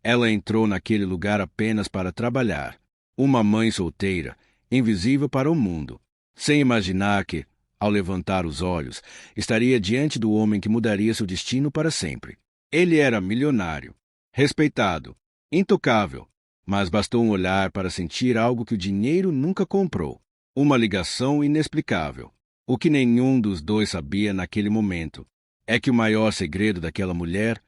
Ela entrou naquele lugar apenas para trabalhar. Uma mãe solteira, invisível para o mundo, sem imaginar que, ao levantar os olhos, estaria diante do homem que mudaria seu destino para sempre. Ele era milionário, respeitado, intocável, mas bastou um olhar para sentir algo que o dinheiro nunca comprou. Uma ligação inexplicável. O que nenhum dos dois sabia naquele momento é que o maior segredo daquela mulher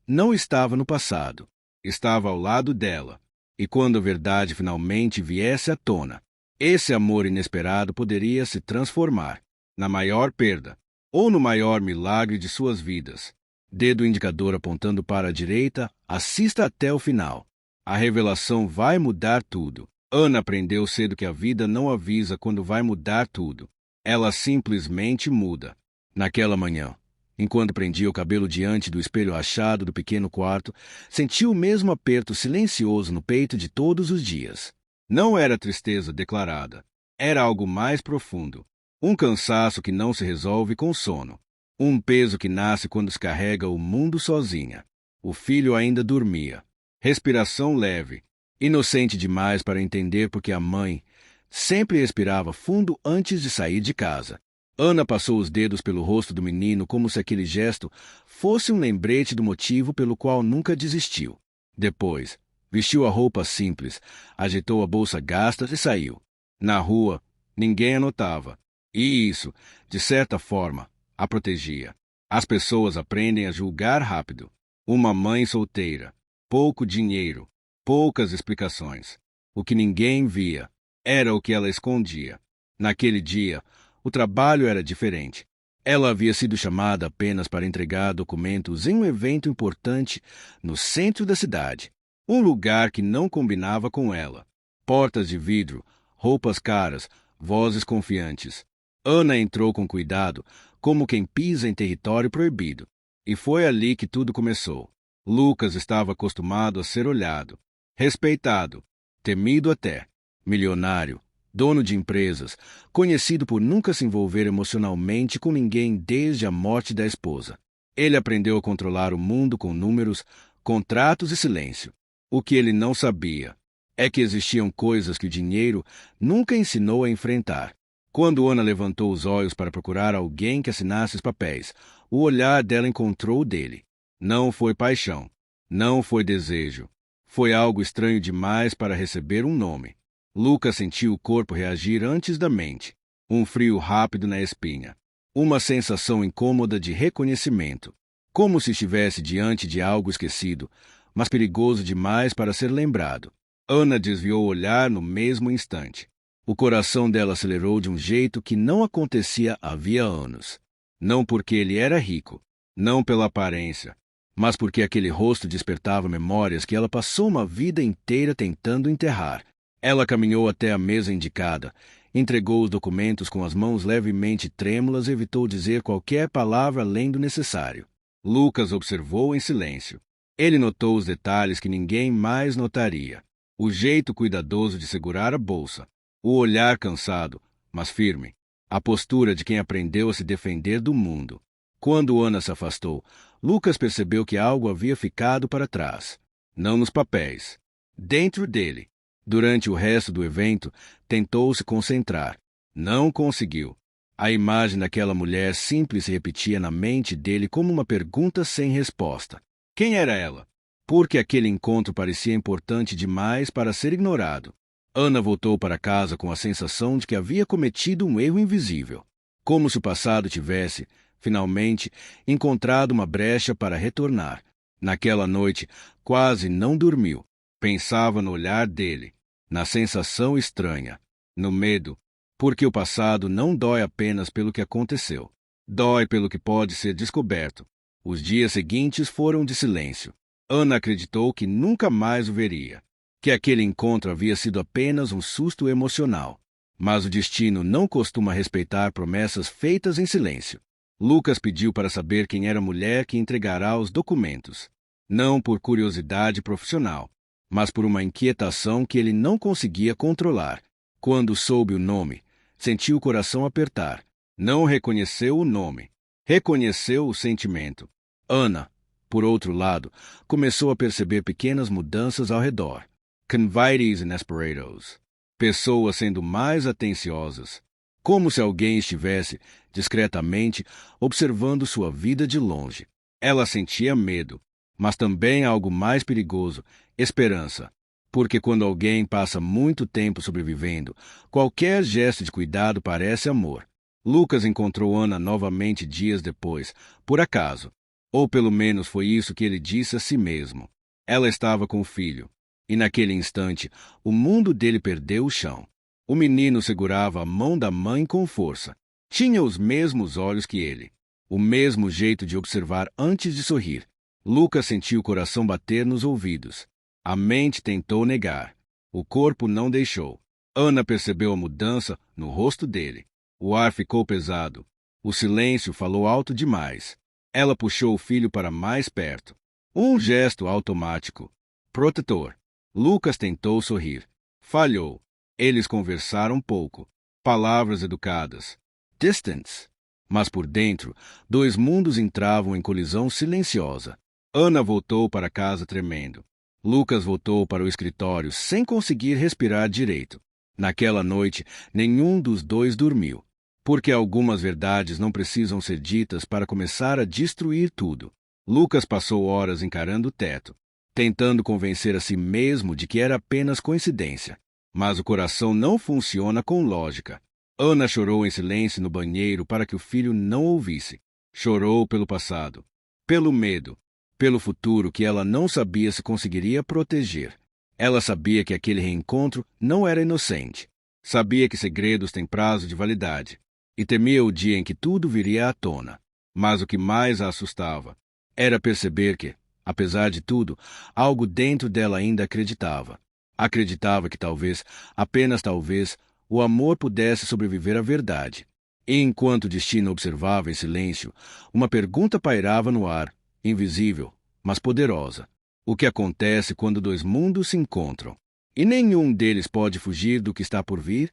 não estava no passado, estava ao lado dela. E quando a verdade finalmente viesse à tona, esse amor inesperado poderia se transformar na maior perda ou no maior milagre de suas vidas. Dedo indicador apontando para a direita, assista até o final. A revelação vai mudar tudo. Ana aprendeu cedo que a vida não avisa quando vai mudar tudo. Ela simplesmente muda. Naquela manhã, enquanto prendia o cabelo diante do espelho rachado do pequeno quarto, sentiu o mesmo aperto silencioso no peito de todos os dias. Não era tristeza declarada. Era algo mais profundo. Um cansaço que não se resolve com sono. Um peso que nasce quando se carrega o mundo sozinha. O filho ainda dormia. Respiração leve. Inocente demais para entender porque a mãe sempre respirava fundo antes de sair de casa. Ana passou os dedos pelo rosto do menino como se aquele gesto fosse um lembrete do motivo pelo qual nunca desistiu. Depois, vestiu a roupa simples, agitou a bolsa gasta e saiu. Na rua, ninguém a notava. E isso, de certa forma, a protegia. As pessoas aprendem a julgar rápido. Uma mãe solteira, pouco dinheiro, poucas explicações. O que ninguém via era o que ela escondia. Naquele dia, o trabalho era diferente. Ela havia sido chamada apenas para entregar documentos em um evento importante no centro da cidade. Um lugar que não combinava com ela. Portas de vidro, roupas caras, vozes confiantes. Ana entrou com cuidado, como quem pisa em território proibido. E foi ali que tudo começou. Lucas estava acostumado a ser olhado, respeitado, temido até. Milionário, dono de empresas, conhecido por nunca se envolver emocionalmente com ninguém desde a morte da esposa. Ele aprendeu a controlar o mundo com números, contratos e silêncio. O que ele não sabia é que existiam coisas que o dinheiro nunca ensinou a enfrentar. Quando Ana levantou os olhos para procurar alguém que assinasse os papéis, o olhar dela encontrou o dele. Não foi paixão, não foi desejo. Foi algo estranho demais para receber um nome. Lucas sentiu o corpo reagir antes da mente. Um frio rápido na espinha. Uma sensação incômoda de reconhecimento. Como se estivesse diante de algo esquecido, mas perigoso demais para ser lembrado. Ana desviou o olhar no mesmo instante. O coração dela acelerou de um jeito que não acontecia havia anos. Não porque ele era rico, não pela aparência, mas porque aquele rosto despertava memórias que ela passou uma vida inteira tentando enterrar. Ela caminhou até a mesa indicada, entregou os documentos com as mãos levemente trêmulas e evitou dizer qualquer palavra além do necessário. Lucas observou em silêncio. Ele notou os detalhes que ninguém mais notaria. O jeito cuidadoso de segurar a bolsa. O olhar cansado, mas firme. A postura de quem aprendeu a se defender do mundo. Quando Ana se afastou, Lucas percebeu que algo havia ficado para trás. Não nos papéis. Dentro dele. Durante o resto do evento, tentou se concentrar. Não conseguiu. A imagem daquela mulher simples se repetia na mente dele como uma pergunta sem resposta. Quem era ela? Por que aquele encontro parecia importante demais para ser ignorado? Ana voltou para casa com a sensação de que havia cometido um erro invisível. Como se o passado tivesse, finalmente, encontrado uma brecha para retornar. Naquela noite, quase não dormiu. Pensava no olhar dele, na sensação estranha, no medo, porque o passado não dói apenas pelo que aconteceu. Dói pelo que pode ser descoberto. Os dias seguintes foram de silêncio. Ana acreditou que nunca mais o veria, que aquele encontro havia sido apenas um susto emocional. Mas o destino não costuma respeitar promessas feitas em silêncio. Lucas pediu para saber quem era a mulher que entregará os documentos. Não por curiosidade profissional, mas por uma inquietação que ele não conseguia controlar. Quando soube o nome, sentiu o coração apertar. Não reconheceu o nome. Reconheceu o sentimento. Ana, Por outro lado, começou a perceber pequenas mudanças ao redor. Convites inesperados. Pessoas sendo mais atenciosas. Como se alguém estivesse, discretamente, observando sua vida de longe. Ela sentia medo, mas também algo mais perigoso, esperança. Porque quando alguém passa muito tempo sobrevivendo, qualquer gesto de cuidado parece amor. Lucas encontrou Ana novamente dias depois, por acaso. Ou pelo menos foi isso que ele disse a si mesmo. Ela estava com o filho. E naquele instante, o mundo dele perdeu o chão. O menino segurava a mão da mãe com força. Tinha os mesmos olhos que ele. O mesmo jeito de observar antes de sorrir. Lucas sentiu o coração bater nos ouvidos. A mente tentou negar. O corpo não deixou. Ana percebeu a mudança no rosto dele. O ar ficou pesado. O silêncio falou alto demais. Ela puxou o filho para mais perto. Um gesto automático. Protetor. Lucas tentou sorrir. Falhou. Eles conversaram pouco. Palavras educadas. Distance. Mas por dentro, dois mundos entravam em colisão silenciosa. Ana voltou para casa tremendo. Lucas voltou para o escritório sem conseguir respirar direito. Naquela noite, nenhum dos dois dormiu. Porque algumas verdades não precisam ser ditas para começar a destruir tudo. Lucas passou horas encarando o teto, tentando convencer a si mesmo de que era apenas coincidência. Mas o coração não funciona com lógica. Ana chorou em silêncio no banheiro para que o filho não ouvisse. Chorou pelo passado, pelo medo, pelo futuro que ela não sabia se conseguiria proteger. Ela sabia que aquele reencontro não era inocente. Sabia que segredos têm prazo de validade. E temia o dia em que tudo viria à tona. Mas o que mais a assustava era perceber que, apesar de tudo, algo dentro dela ainda acreditava. Acreditava que talvez, apenas talvez, o amor pudesse sobreviver à verdade. E enquanto o destino observava em silêncio, uma pergunta pairava no ar, invisível, mas poderosa. O que acontece quando dois mundos se encontram? E nenhum deles pode fugir do que está por vir?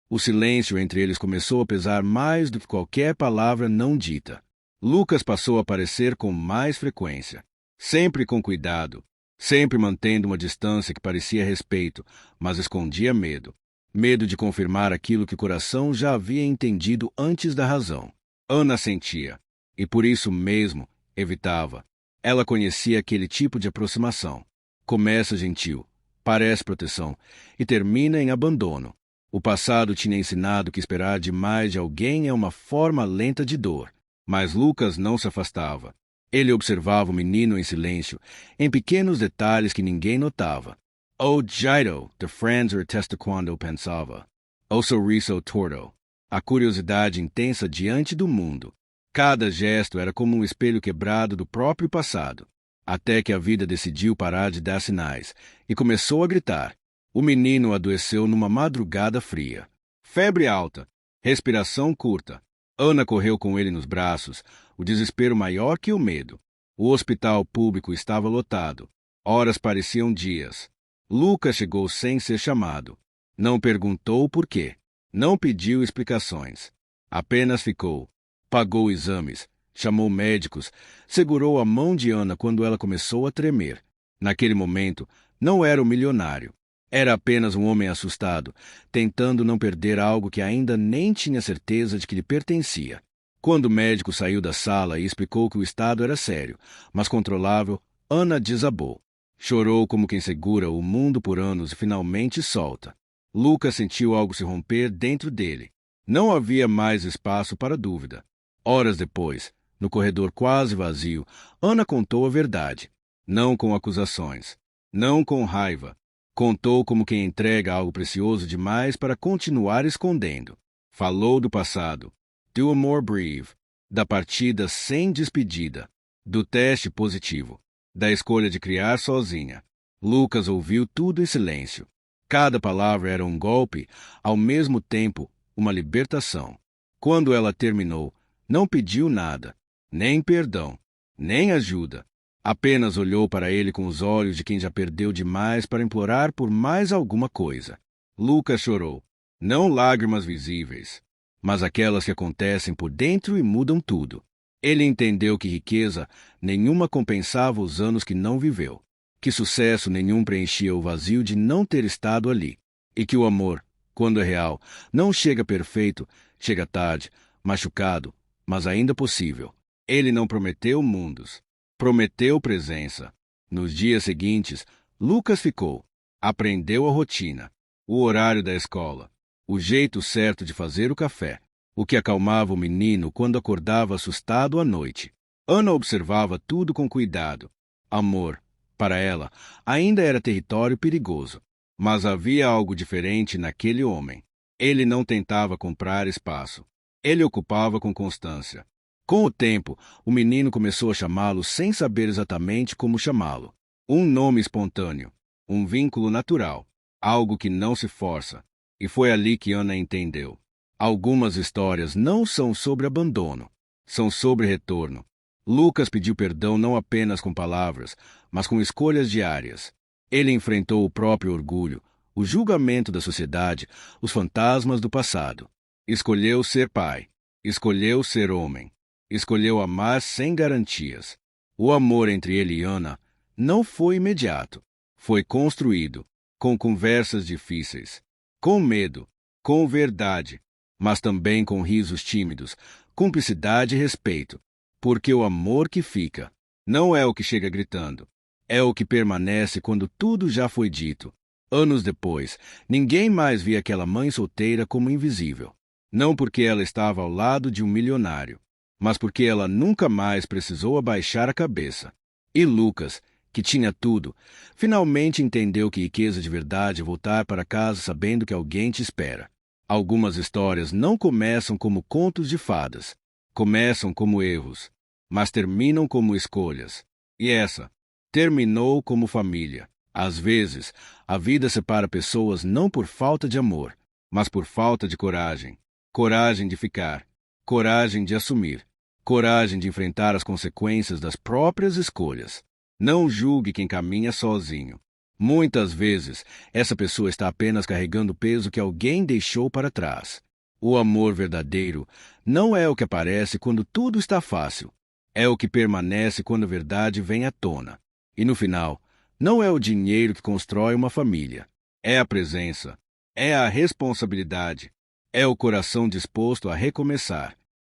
O silêncio entre eles começou a pesar mais do que qualquer palavra não dita. Lucas passou a aparecer com mais frequência, sempre com cuidado, sempre mantendo uma distância que parecia respeito, mas escondia medo. Medo de confirmar aquilo que o coração já havia entendido antes da razão. Ana sentia, e por isso mesmo evitava. Ela conhecia aquele tipo de aproximação. Começa gentil, parece proteção, e termina em abandono. O passado tinha ensinado que esperar demais de alguém é uma forma lenta de dor. Mas Lucas não se afastava. Ele observava o menino em silêncio, em pequenos detalhes que ninguém notava. O jeito de franzir a testa quando pensava. O sorriso torto. A curiosidade intensa diante do mundo. Cada gesto era como um espelho quebrado do próprio passado. Até que a vida decidiu parar de dar sinais e começou a gritar. O menino adoeceu numa madrugada fria. Febre alta, respiração curta. Ana correu com ele nos braços, o desespero maior que o medo. O hospital público estava lotado. Horas pareciam dias. Lucas chegou sem ser chamado. Não perguntou o porquê. Não pediu explicações. Apenas ficou. Pagou exames. Chamou médicos. Segurou a mão de Ana quando ela começou a tremer. Naquele momento, não era o milionário. Era apenas um homem assustado, tentando não perder algo que ainda nem tinha certeza de que lhe pertencia. Quando o médico saiu da sala e explicou que o estado era sério, mas controlável, Ana desabou. Chorou como quem segura o mundo por anos e finalmente solta. Lucas sentiu algo se romper dentro dele. Não havia mais espaço para dúvida. Horas depois, no corredor quase vazio, Ana contou a verdade. Não com acusações. Não com raiva. Contou como quem entrega algo precioso demais para continuar escondendo. Falou do passado, do amor breve, da partida sem despedida, do teste positivo, da escolha de criar sozinha. Lucas ouviu tudo em silêncio. Cada palavra era um golpe, ao mesmo tempo uma libertação. Quando ela terminou, não pediu nada, nem perdão, nem ajuda. Apenas olhou para ele com os olhos de quem já perdeu demais para implorar por mais alguma coisa. Lucas chorou. Não lágrimas visíveis, mas aquelas que acontecem por dentro e mudam tudo. Ele entendeu que riqueza nenhuma compensava os anos que não viveu, que sucesso nenhum preenchia o vazio de não ter estado ali, e que o amor, quando é real, não chega perfeito, chega tarde, machucado, mas ainda possível. Ele não prometeu mundos, prometeu presença. Nos dias seguintes, Lucas ficou. Aprendeu a rotina, o horário da escola, o jeito certo de fazer o café, o que acalmava o menino quando acordava assustado à noite. Ana observava tudo com cuidado. Amor, para ela, ainda era território perigoso. Mas havia algo diferente naquele homem. Ele não tentava comprar espaço. Ele ocupava com constância. Com o tempo, o menino começou a chamá-lo sem saber exatamente como chamá-lo. Um nome espontâneo, um vínculo natural, algo que não se força. E foi ali que Ana entendeu. Algumas histórias não são sobre abandono, são sobre retorno. Lucas pediu perdão não apenas com palavras, mas com escolhas diárias. Ele enfrentou o próprio orgulho, o julgamento da sociedade, os fantasmas do passado. Escolheu ser pai, escolheu ser homem, escolheu amar sem garantias. O amor entre ele e Ana não foi imediato, foi construído, com conversas difíceis, com medo, com verdade, mas também com risos tímidos, cumplicidade e respeito. Porque o amor que fica não é o que chega gritando, é o que permanece quando tudo já foi dito. Anos depois, ninguém mais via aquela mãe solteira como invisível. Não porque ela estava ao lado de um milionário, mas porque ela nunca mais precisou abaixar a cabeça. E Lucas, que tinha tudo, finalmente entendeu que riqueza de verdade é voltar para casa sabendo que alguém te espera. Algumas histórias não começam como contos de fadas. Começam como erros, mas terminam como escolhas. E essa terminou como família. Às vezes, a vida separa pessoas não por falta de amor, mas por falta de coragem. Coragem de ficar, coragem de assumir, coragem de enfrentar as consequências das próprias escolhas. Não julgue quem caminha sozinho. Muitas vezes, essa pessoa está apenas carregando o peso que alguém deixou para trás. O amor verdadeiro não é o que aparece quando tudo está fácil. É o que permanece quando a verdade vem à tona. E no final, não é o dinheiro que constrói uma família. É a presença. É a responsabilidade. É o coração disposto a recomeçar.